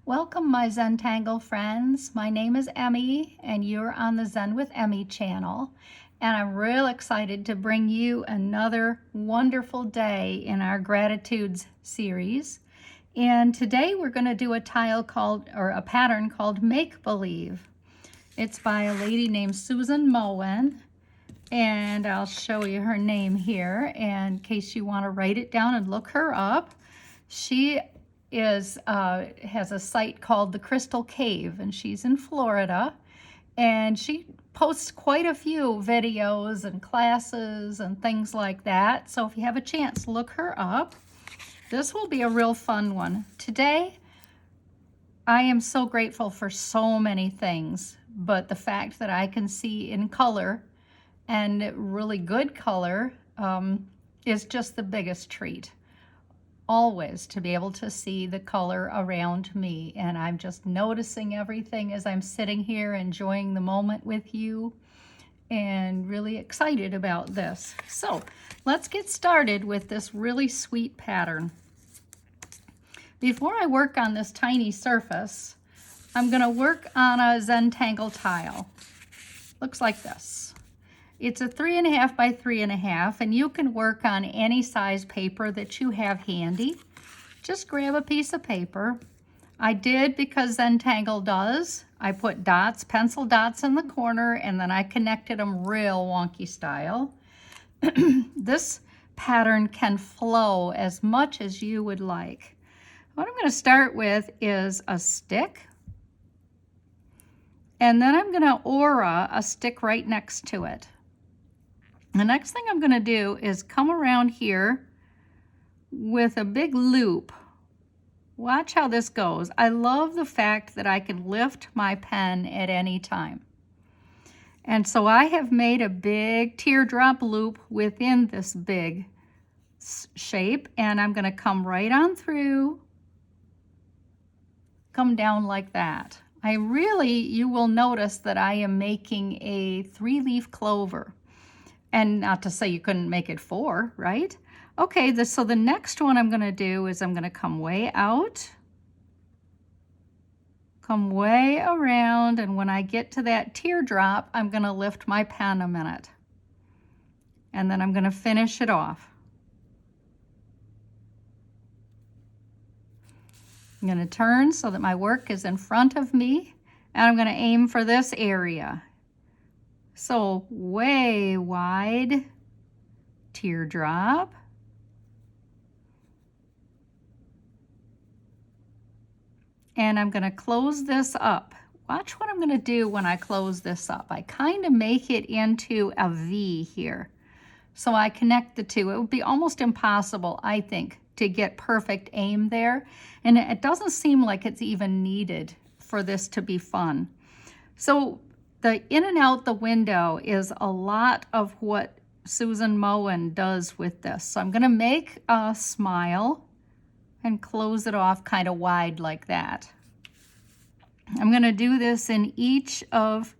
Welcome, my Zentangle friends. My name is Emmy, and you're on the Zen with Emmy channel. And I'm real excited to bring you another wonderful day in our gratitudes series. And today we're going to do a pattern called Make Believe. It's by a lady named Susan Moen, and I'll show you her name here in case you want to write it down and look her up. She has a site called the Crystal Cave, and she's in Florida, and she posts quite a few videos and classes and things like that. So if you have a chance, look her up. This will be a real fun one. Today, I am so grateful for so many things, but the fact that I can see in color and really good color is just the biggest treat. Always to be able to see the color around me, and I'm just noticing everything as I'm sitting here enjoying the moment with you and really excited about this. So let's get started with this really sweet pattern. Before I work on this tiny surface, I'm going to work on a Zentangle tile. Looks like this. It's a 3.5 by 3.5, and you can work on any size paper that you have handy. Just grab a piece of paper. I did, because Zentangle does, I put dots, pencil dots in the corner, and then I connected them real wonky style. This pattern can flow as much as you would like. What I'm going to start with is a stick, and then I'm going to aura a stick right next to it. The next thing I'm going to do is come around here with a big loop. Watch how this goes. I love the fact that I can lift my pen at any time. And so I have made a big teardrop loop within this big shape, and I'm going to come right on through, come down like that. You will notice that I am making a 3-leaf clover. And not to say you couldn't make it 4, right? Okay, so the next one I'm going to do is I'm going to come way out, come way around, and when I get to that teardrop, I'm going to lift my pen a minute. And then I'm going to finish it off. I'm going to turn so that my work is in front of me, and I'm going to aim for this area. So way wide teardrop. And I'm going to close this up. Watch what I'm going to do when I close this up. I kind of make it into a V here. So I connect the two. It would be almost impossible, I think, to get perfect aim there. And it doesn't seem like it's even needed for this to be fun. So the in and out the window is a lot of what Susan Moen does with this. So I'm going to make a smile and close it off kind of wide like that. I'm going to do this in each of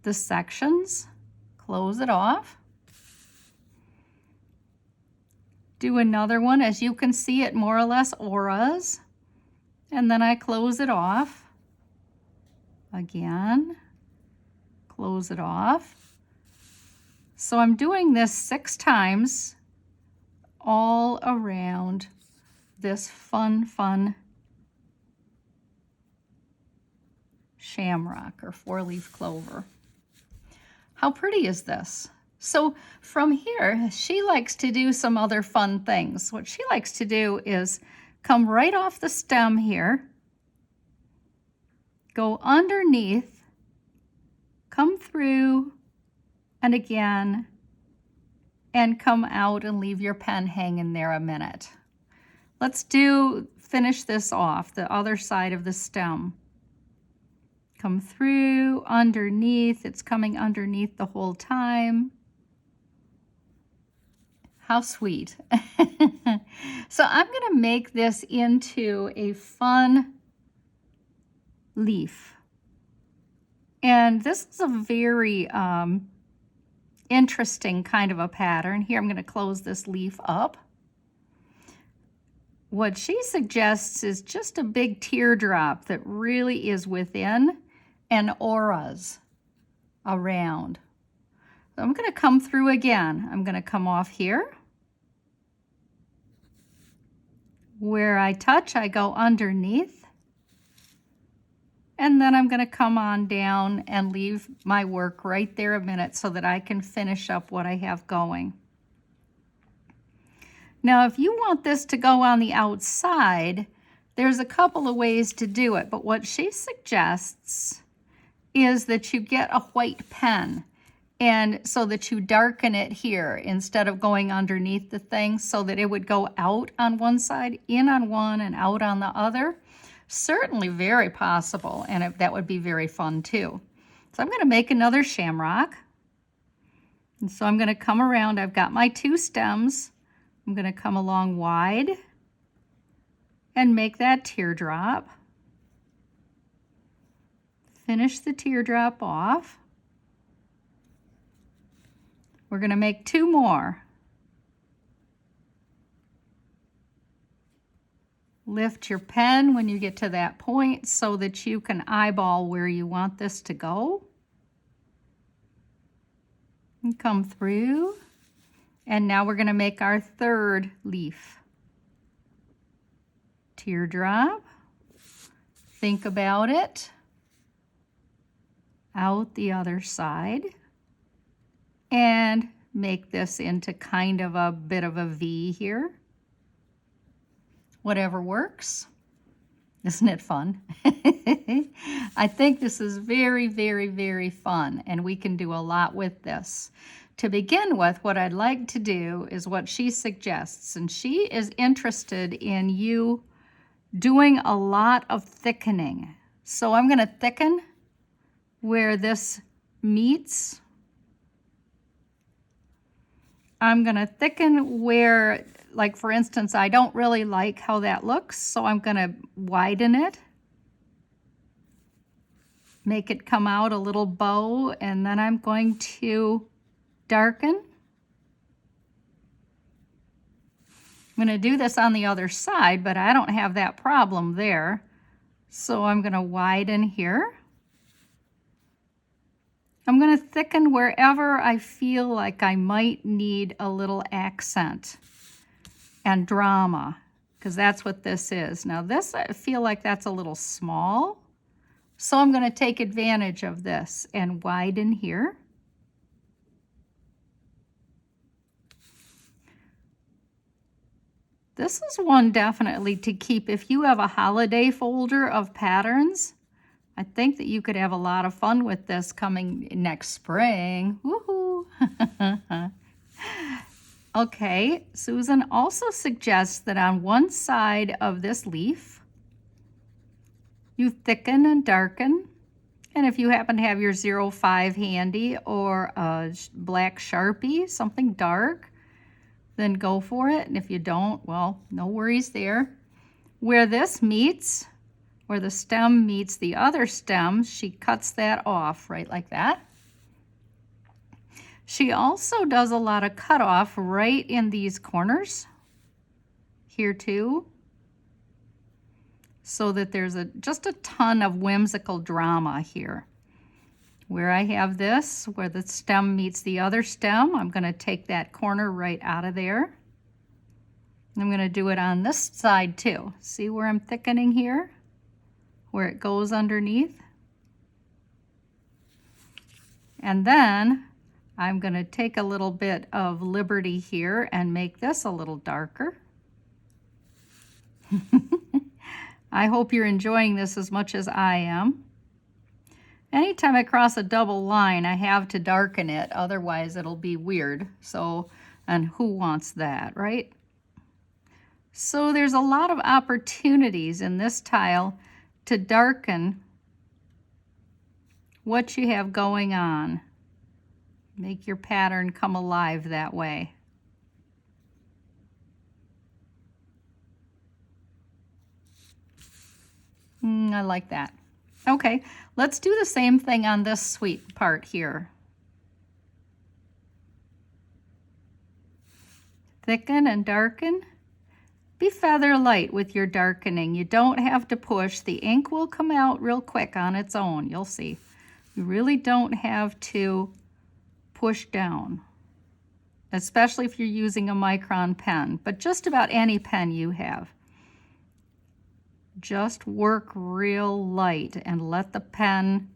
the sections. Close it off. Do another one. As you can see, it more or less auras. And then I close it off. Again. Close it off. So I'm doing this 6 times all around this fun shamrock or 4-leaf clover. How pretty is this? So from here, she likes to do some other fun things. What she likes to do is come right off the stem here, go underneath, come through, and again, and come out and leave your pen hanging there a minute. Let's finish this off, the other side of the stem. Come through, underneath, it's coming underneath the whole time. How sweet. So I'm going to make this into a fun leaf. And this is a very interesting kind of a pattern. Here, I'm going to close this leaf up. what she suggests is just a big teardrop that really is within and auras around. So I'm going to come through again. I'm going to come off here. Where I touch, I go underneath. And then I'm going to come on down and leave my work right there a minute so that I can finish up what I have going. Now, if you want this to go on the outside, there's a couple of ways to do it. But what she suggests is that you get a white pen, and so that you darken it here instead of going underneath the thing, so that it would go out on one side, in on one, and out on the other. Certainly very possible, and that would be very fun too. So I'm going to make another shamrock. And so I'm going to come around. I've got my 2 stems. I'm going to come along wide and make that teardrop. Finish the teardrop off. We're going to make 2 more. Lift your pen when you get to that point so that you can eyeball where you want this to go. And come through. And now we're going to make our 3rd leaf. Teardrop. Think about it. Out the other side. And make this into kind of a bit of a V here. Whatever works. Isn't it fun? I think this is very, very, very fun, and we can do a lot with this. To begin with, what I'd like to do is what she suggests, and she is interested in you doing a lot of thickening. So I'm going to thicken where this meets. I'm going to thicken where, like for instance, I don't really like how that looks, so I'm going to widen it. Make it come out a little bow, and then I'm going to darken. I'm going to do this on the other side, but I don't have that problem there. So I'm going to widen here. I'm going to thicken wherever I feel like I might need a little accent and drama, because that's what this is. Now this, I feel like that's a little small, so I'm going to take advantage of this and widen here. This is one definitely to keep if you have a holiday folder of patterns. I think that you could have a lot of fun with this coming next spring. Woohoo! Okay, Susan also suggests that on one side of this leaf, you thicken and darken. And if you happen to have your 05 handy or a black Sharpie, something dark, then go for it. And if you don't, well, no worries there. Where this meets, where the stem meets the other stem, she cuts that off right like that. She also does a lot of cutoff right in these corners here too, so that there's just a ton of whimsical drama here. Where I have this, where the stem meets the other stem, I'm going to take that corner right out of there. I'm going to do it on this side too. See where I'm thickening here? Where it goes underneath. And then I'm going to take a little bit of liberty here and make this a little darker. I hope you're enjoying this as much as I am. Anytime I cross a double line, I have to darken it, otherwise it'll be weird. So, and who wants that, right? So there's a lot of opportunities in this tile to darken what you have going on. Make your pattern come alive that way. I like that. Okay, let's do the same thing on this sweet part here. Thicken and darken. be feather light with your darkening. You don't have to push. The ink will come out real quick on its own. You'll see. You really don't have to push down, especially if you're using a micron pen, but just about any pen you have. Just work real light and let the pen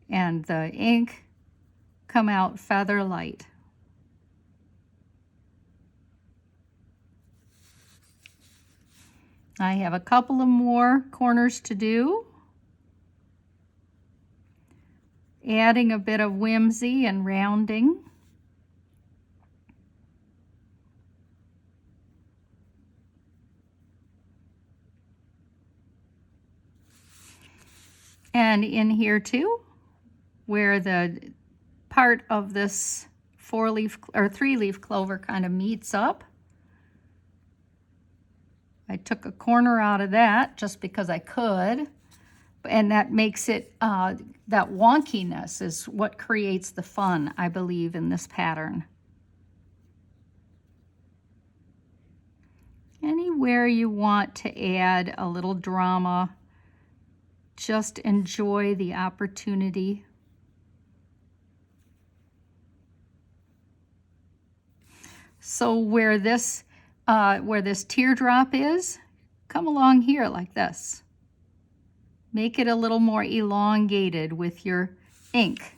and the ink come out feather light. I have a couple of more corners to do. Adding a bit of whimsy and rounding. And in here too, where the part of this 4-leaf or 3-leaf clover kind of meets up, I took a corner out of that just because I could, and that makes it, that wonkiness is what creates the fun, I believe, in this pattern. Anywhere you want to add a little drama, just enjoy the opportunity. So where this teardrop is, come along here like this. Make it a little more elongated with your ink.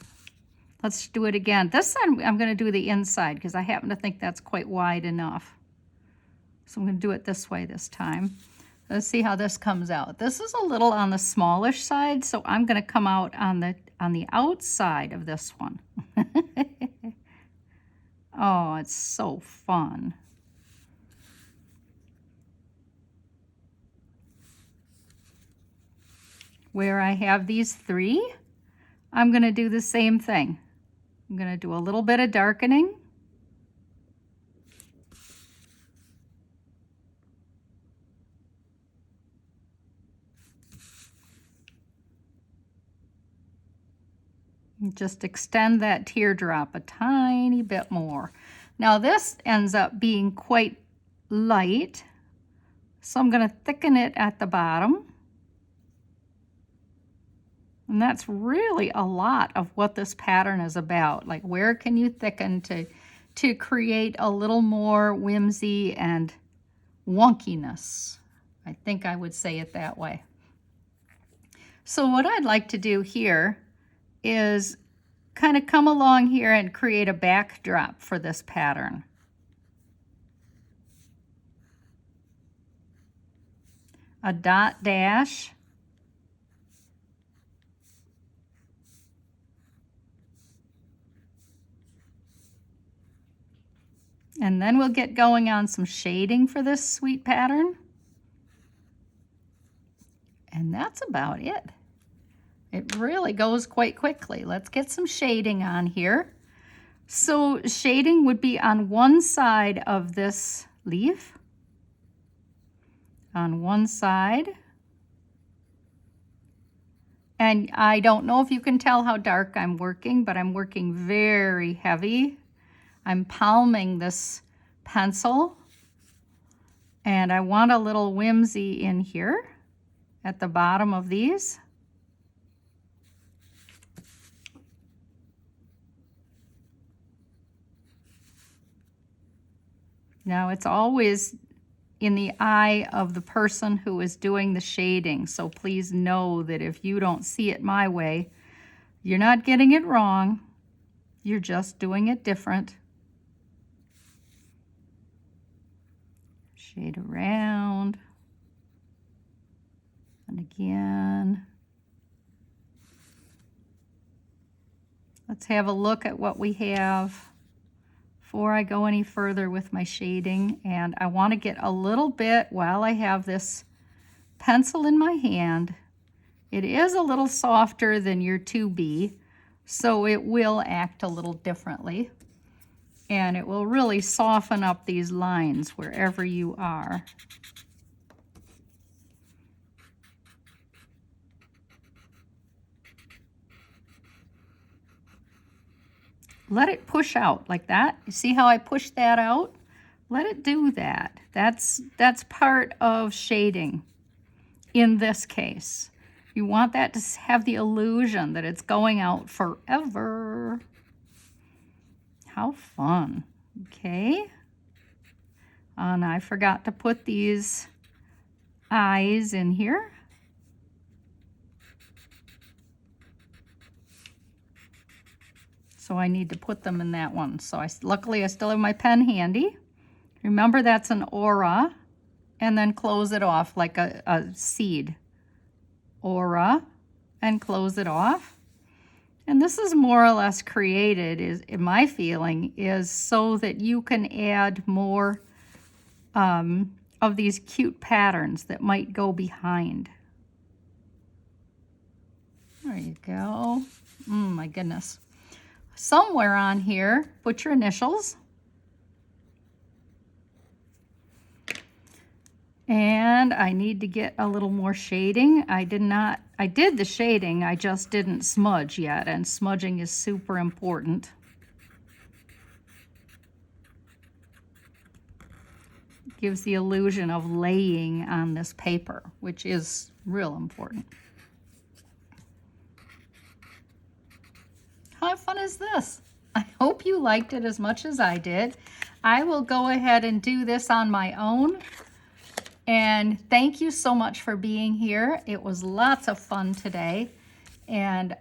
Let's do it again. This time I'm going to do the inside because I happen to think that's quite wide enough. So I'm going to do it this way this time. Let's see how this comes out. This is a little on the smallish side, so I'm going to come out on the outside of this one. Oh, it's so fun. Where I have these 3, I'm going to do the same thing. I'm going to do a little bit of darkening. And just extend that teardrop a tiny bit more. Now this ends up being quite light, so I'm going to thicken it at the bottom. And that's really a lot of what this pattern is about. Like, where can you thicken to create a little more whimsy and wonkiness? I think I would say it that way. So what I'd like to do here is kind of come along here and create a backdrop for this pattern. A dot dash. And then we'll get going on some shading for this sweet pattern. And that's about it. It really goes quite quickly. Let's get some shading on here. So shading would be on one side of this leaf. On one side. And I don't know if you can tell how dark I'm working, but I'm working very heavy. I'm palming this pencil, and I want a little whimsy in here at the bottom of these. Now it's always in the eye of the person who is doing the shading, so please know that if you don't see it my way, you're not getting it wrong, you're just doing it different. Shade around, and again. Let's have a look at what we have before I go any further with my shading. And I want to get a little bit, while I have this pencil in my hand, it is a little softer than your 2B, so it will act a little differently. And it will really soften up these lines wherever you are. Let it push out like that. You see how I pushed that out? let it do that. That's part of shading in this case. You want that to have the illusion that it's going out forever. How fun. Okay. And I forgot to put these eyes in here. So I need to put them in that one. So luckily I still have my pen handy. Remember, that's an aura, and then close it off like a seed. Aura, and close it off. And this is more or less created, in my feeling, is so that you can add more of these cute patterns that might go behind. There you go. My goodness. Somewhere on here, put your initials. And I need to get a little more shading. I did the shading, I just didn't smudge yet, and smudging is super important. Gives the illusion of laying on this paper, which is real important. How fun is this? I hope you liked it as much as I did. I will go ahead and do this on my own. And thank you so much for being here. It was lots of fun today. And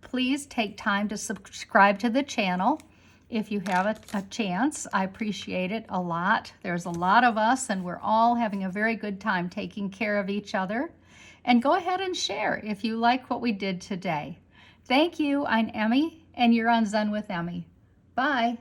please take time to subscribe to the channel if you have a chance. I appreciate it a lot. There's a lot of us, and we're all having a very good time taking care of each other. And go ahead and share if you like what we did today. Thank you. I'm Emmy, and you're on Zen with Emmy. Bye.